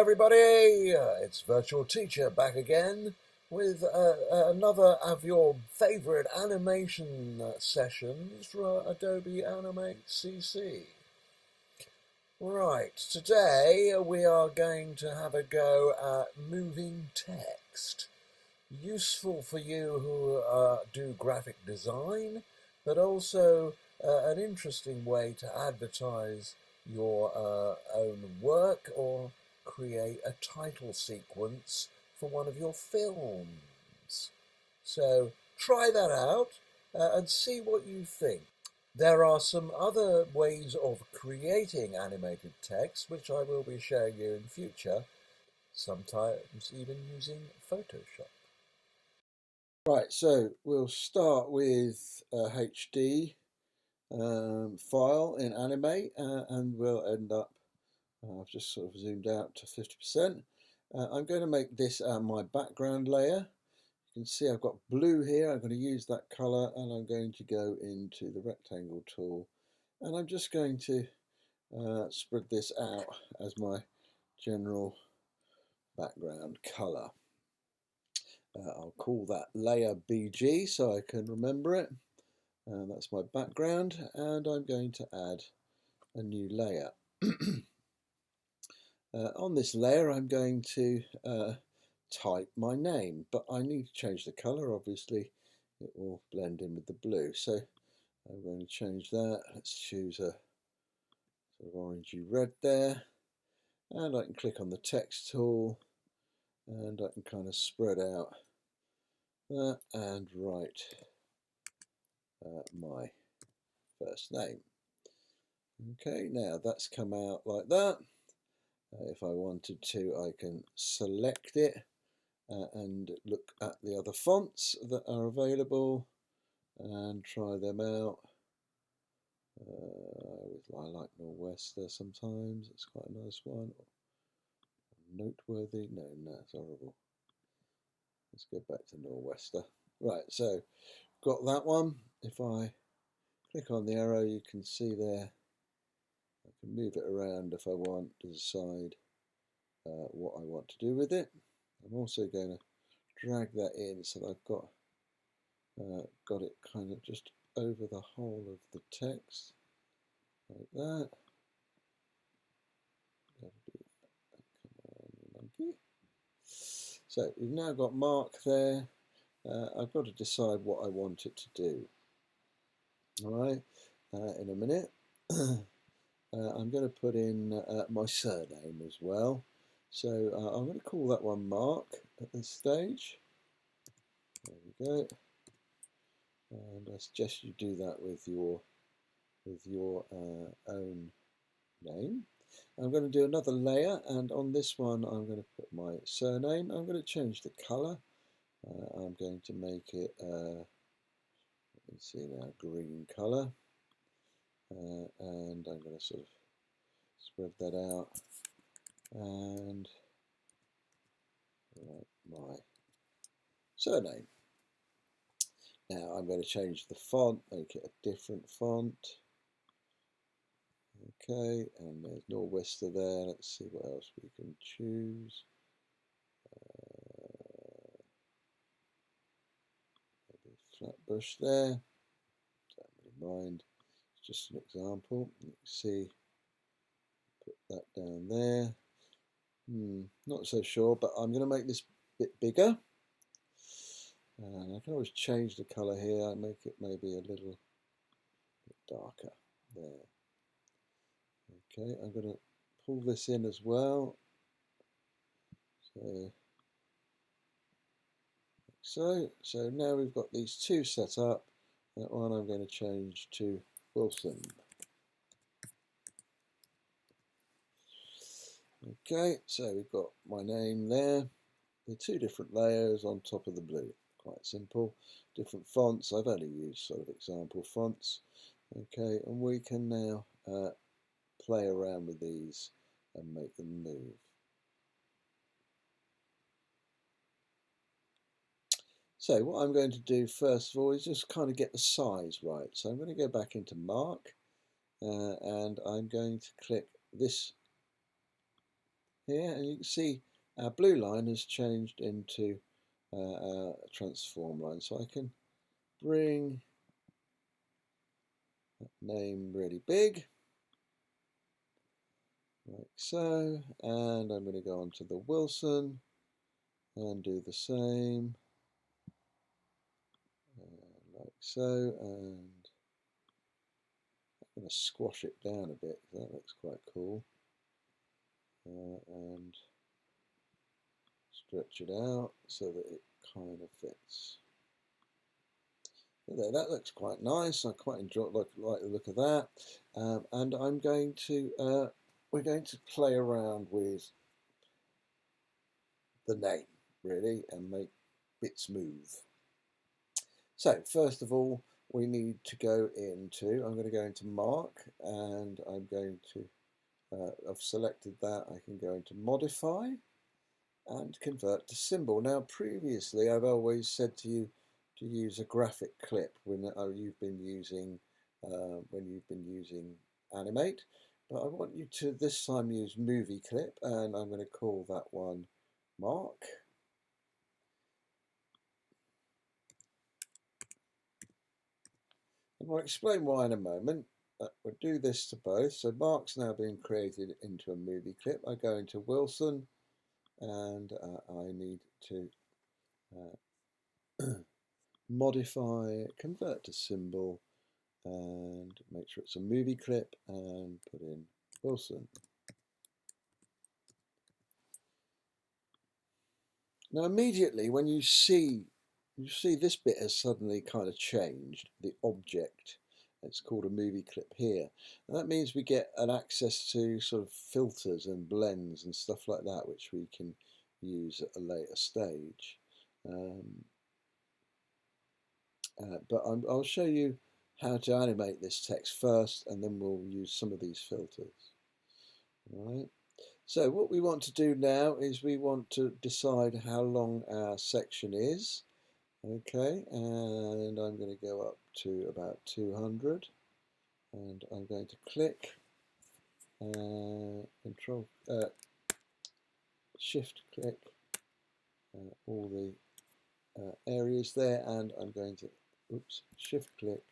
everybody, it's Virtual Teacher back again with another of your favourite animation sessions for Adobe Animate CC. Right, today we are going to have a go at moving text. Useful for you who do graphic design, but also an interesting way to advertise your own work or create a title sequence for one of your films. So try that out and see what you think. There are some other ways of creating animated text which I will be showing you in future, sometimes even using Photoshop. Right, so we'll start with a HD file in Animate and we'll end up, I've just sort of zoomed out to 50%. I'm going to make this my background layer. You can see I've got blue here. I'm going to use that colour and I'm going to go into the rectangle tool and I'm just going to spread this out as my general background colour. I'll call that layer BG so I can remember it. That's my background and I'm going to add a new layer. On this layer I'm going to type my name, but I need to change the colour. Obviously it will blend in with the blue, so I'm going to change that. Let's choose a sort of orangey red there and I can click on the text tool and I can kind of spread out that and write my first name. Okay, now that's come out like that. If I wanted to, I can select it and look at the other fonts that are available and try them out. I like Norwester sometimes, it's quite a nice one. Noteworthy, no, it's horrible. Let's go back to Norwester. Right, so got that one. If I click on the arrow, you can see there, I can move it around if I want to decide what I want to do with it. I'm also going to drag that in so that I've got it kind of just over the whole of the text, like that. Monkey. So we've now got Mark there. I've got to decide what I want it to do. Alright, in a minute. I'm going to put in my surname as well. So I'm going to call that one Mark at this stage. There we go. And I suggest you do that with your own name. I'm going to do another layer, and on this one I'm going to put my surname. I'm going to change the colour. I'm going to make it, let me see now, green colour. And I'm going to sort of spread that out and write my surname. Now I'm going to change the font, make it a different font. Okay, and there's Norwester there. Let's see what else we can choose. Maybe Flatbush there. Don't really mind. It's just an example. You can see, put that down there. Not so sure, but I'm going to make this a bit bigger. And I can always change the colour here and make it maybe a little bit darker there. Okay, I'm going to pull this in as well. So now we've got these two set up. That one I'm going to change to Wilson. Okay, so we've got my name there. The two different layers on top of the blue. Quite simple. Different fonts. I've only used sort of example fonts. Okay, and we can now play around with these and make them move. So what I'm going to do first of all is just kind of get the size right. So I'm going to go back into Mark and I'm going to click this here, and you can see our blue line has changed into a transform line. So I can bring that name really big, like so, and I'm going to go on to the Wilson and do the same, like so, and I'm going to squash it down a bit, that looks quite cool, and stretch it out so that it kind of fits. There, that looks quite nice. I quite enjoy like the look of that, and I'm going to we're going to play around with the name really and make bits move. So first of all, we need to go into. I'm going to go into Mark, and I'm going to. I've selected that. I can go into Modify and Convert to Symbol. Now, previously, I've always said to you to use a graphic clip when you've been using Animate, but I want you to this time use Movie Clip, and I'm going to call that one Mark. And I'll explain why in a moment. We'll do this to both. So Mark's now being created into a movie clip. I go into Wilson, and I need to modify, convert to symbol, and make sure it's a movie clip, and put in Wilson. Now immediately when you see this bit has suddenly kind of changed, the object. It's called a movie clip here. And that means we get an access to sort of filters and blends and stuff like that, which we can use at a later stage. But I'll show you how to animate this text first, and then we'll use some of these filters. All right. So what we want to do now is we want to decide how long our section is. Okay, and I'm going to go up to about 200, and I'm going to click Control Shift click all the areas there, and I'm going to Shift click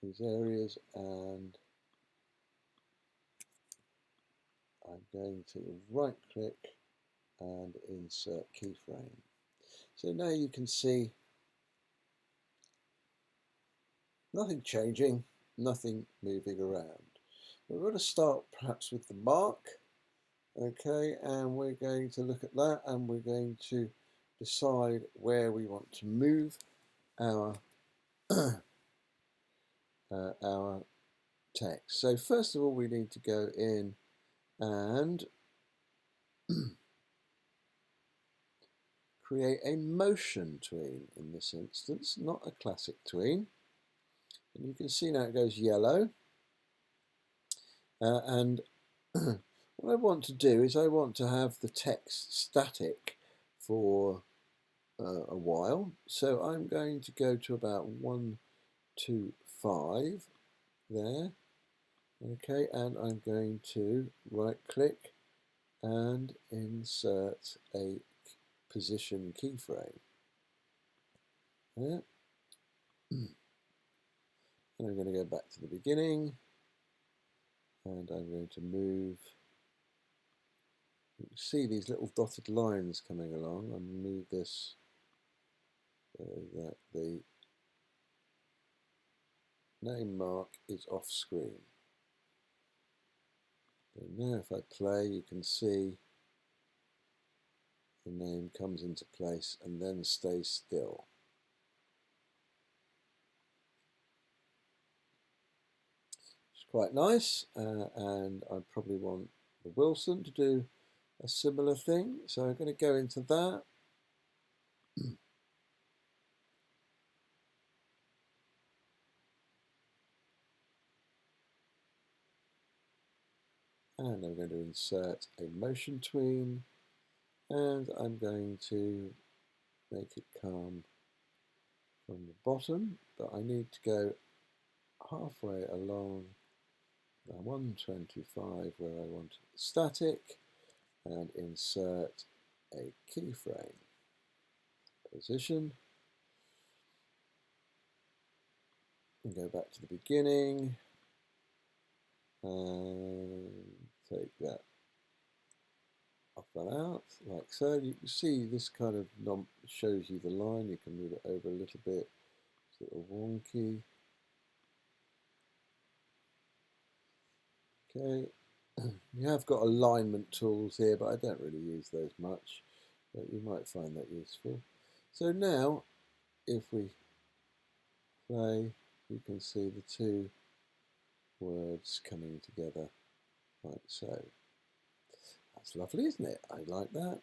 these areas, and I'm going to right click and insert keyframe. So now you can see nothing changing, nothing moving around. We're going to start perhaps with the mark, okay, and we're going to look at that, and we're going to decide where we want to move our our text. So first of all, we need to go in and create a motion tween in this instance, not a classic tween. And you can see now it goes yellow. And what I want to do is I want to have the text static for a while. So I'm going to go to about 1, 2, 5 there. Okay, and I'm going to right click and insert a position keyframe. There. And I'm going to go back to the beginning, and I'm going to move. You can see these little dotted lines coming along. I'll move this so that the name mark is off screen. And now if I play, you can see the name comes into place and then stays still. It's quite nice, and I probably want the Wilson to do a similar thing. So I'm going to go into that. And I'm going to insert a motion tween, and I'm going to make it come from the bottom, but I need to go halfway along the 125 where I want static, and insert a keyframe. Position. And go back to the beginning and take that up and out like so. You can see this kind of shows you the line. You can move it over a little bit. It's a little wonky. Okay, you have got alignment tools here, but I don't really use those much, but you might find that useful. So now, if we play, you can see the two words coming together like so. That's lovely, isn't it? I like that.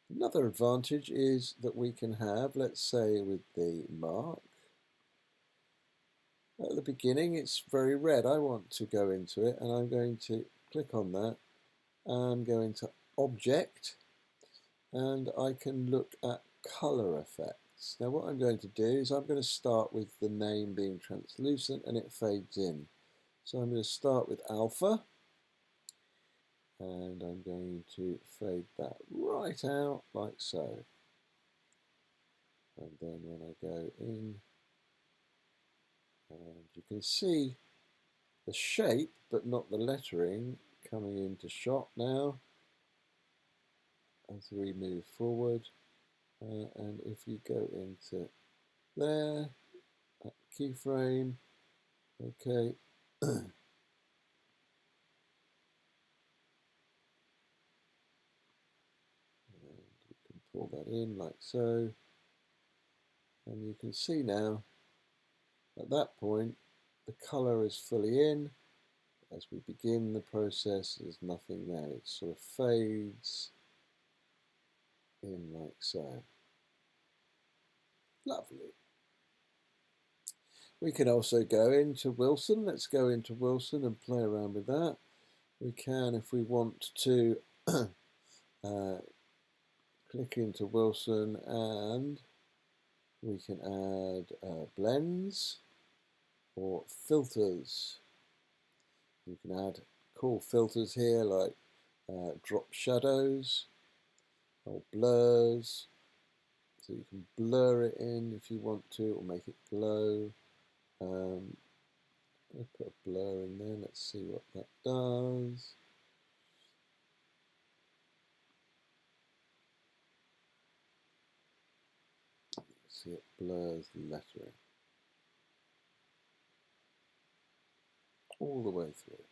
Another advantage is that we can have, let's say with the mark, at the beginning it's very red. I want to go into it and I'm going to click on that and go into Object, and I can look at color effects. Now what I'm going to do is I'm going to start with the name being translucent and it fades in. So I'm going to start with alpha and I'm going to fade that right out like so. And then when I go in, and you can see the shape but not the lettering coming into shot now as we move forward. And if you go into there, keyframe, okay, and you can pull that in like so, and you can see now at that point the colour is fully in. As we begin the process, there's nothing there, it sort of fades in like so. Lovely. We can also go into Wilson. Let's go into Wilson and play around with that. We can, if we want to, click into Wilson and we can add blends or filters. You can add cool filters here like drop shadows or blurs. So you can blur it in if you want to, or make it glow. I'll put a blur in there, let's see what that does. See, it blurs the lettering all the way through.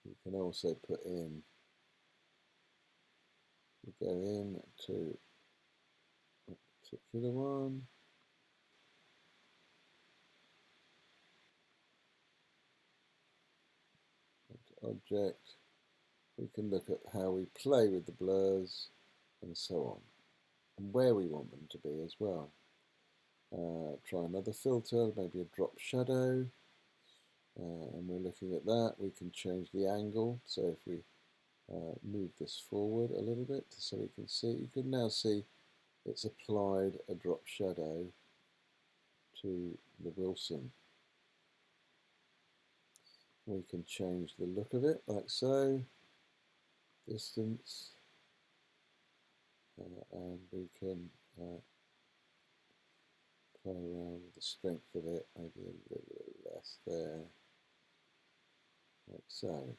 You can also put in, you go in to a particular one, into Object. We can look at how we play with the blurs and so on, and where we want them to be as well. Try another filter, maybe a drop shadow, and we're looking at that. We can change the angle, so if we move this forward a little bit so we can see, you can now see it's applied a drop shadow to the Wilson. We can change the look of it like so, distance, and we can play around with the strength of it, maybe a little bit less there, like so.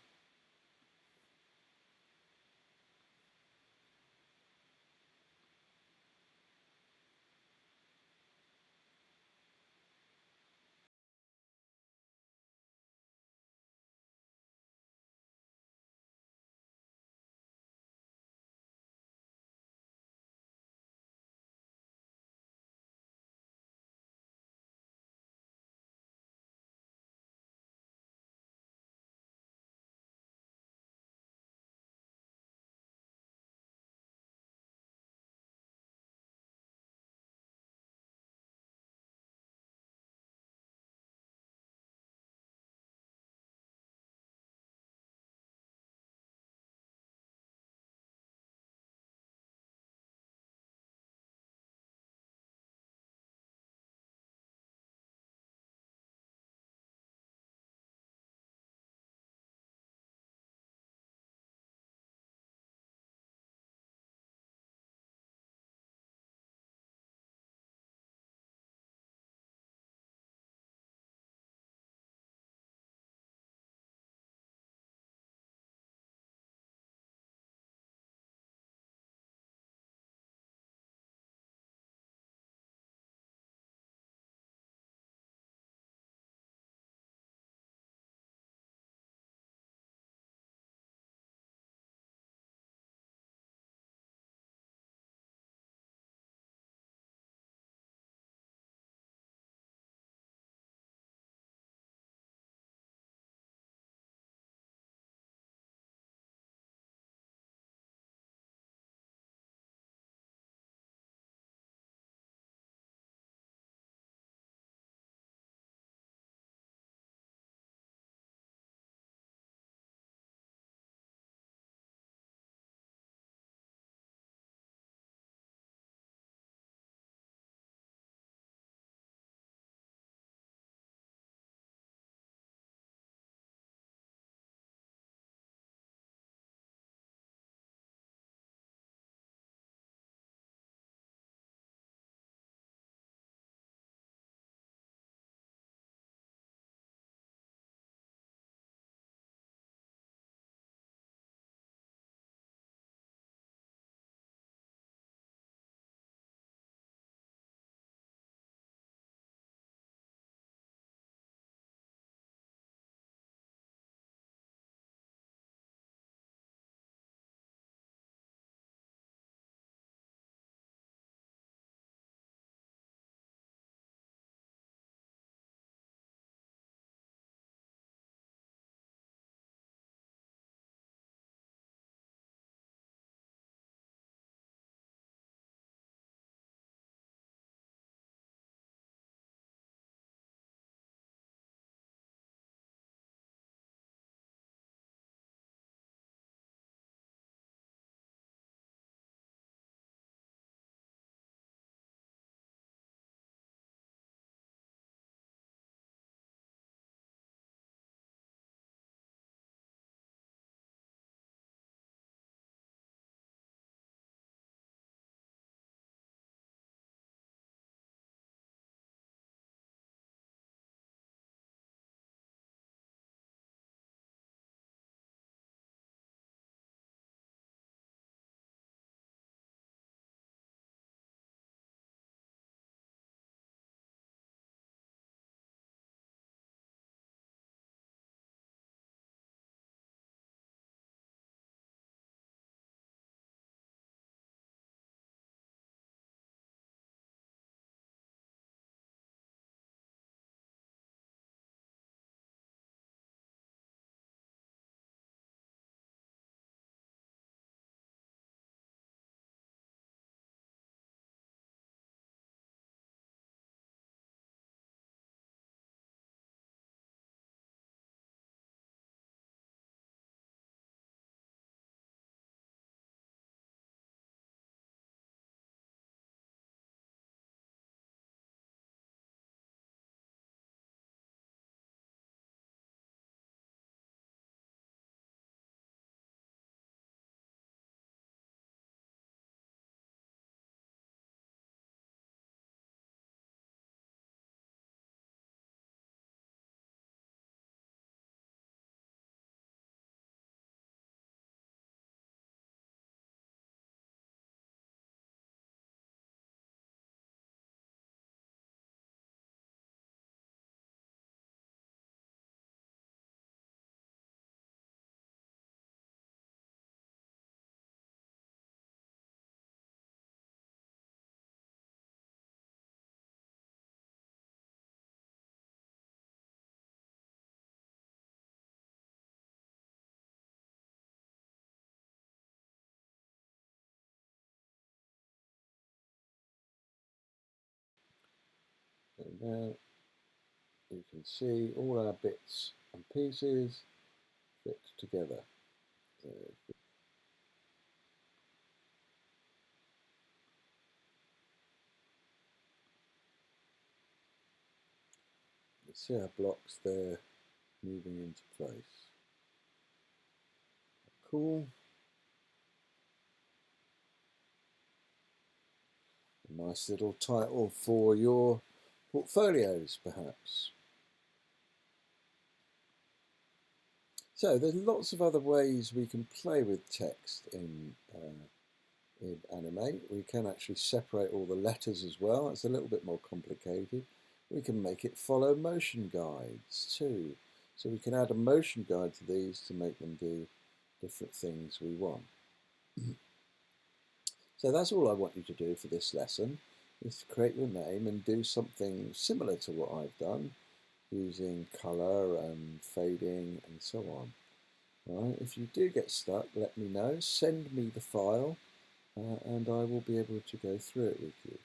Now you can see all our bits and pieces fit together. So you see our blocks there moving into place. Cool. A nice little title for your portfolios, perhaps. So there's lots of other ways we can play with text in Animate. We can actually separate all the letters as well. It's a little bit more complicated. We can make it follow motion guides too. So we can add a motion guide to these to make them do different things we want. So that's all I want you to do for this lesson, is to create your name and do something similar to what I've done, using colour and fading and so on. Right, if you do get stuck, let me know, send me the file, and I will be able to go through it with you.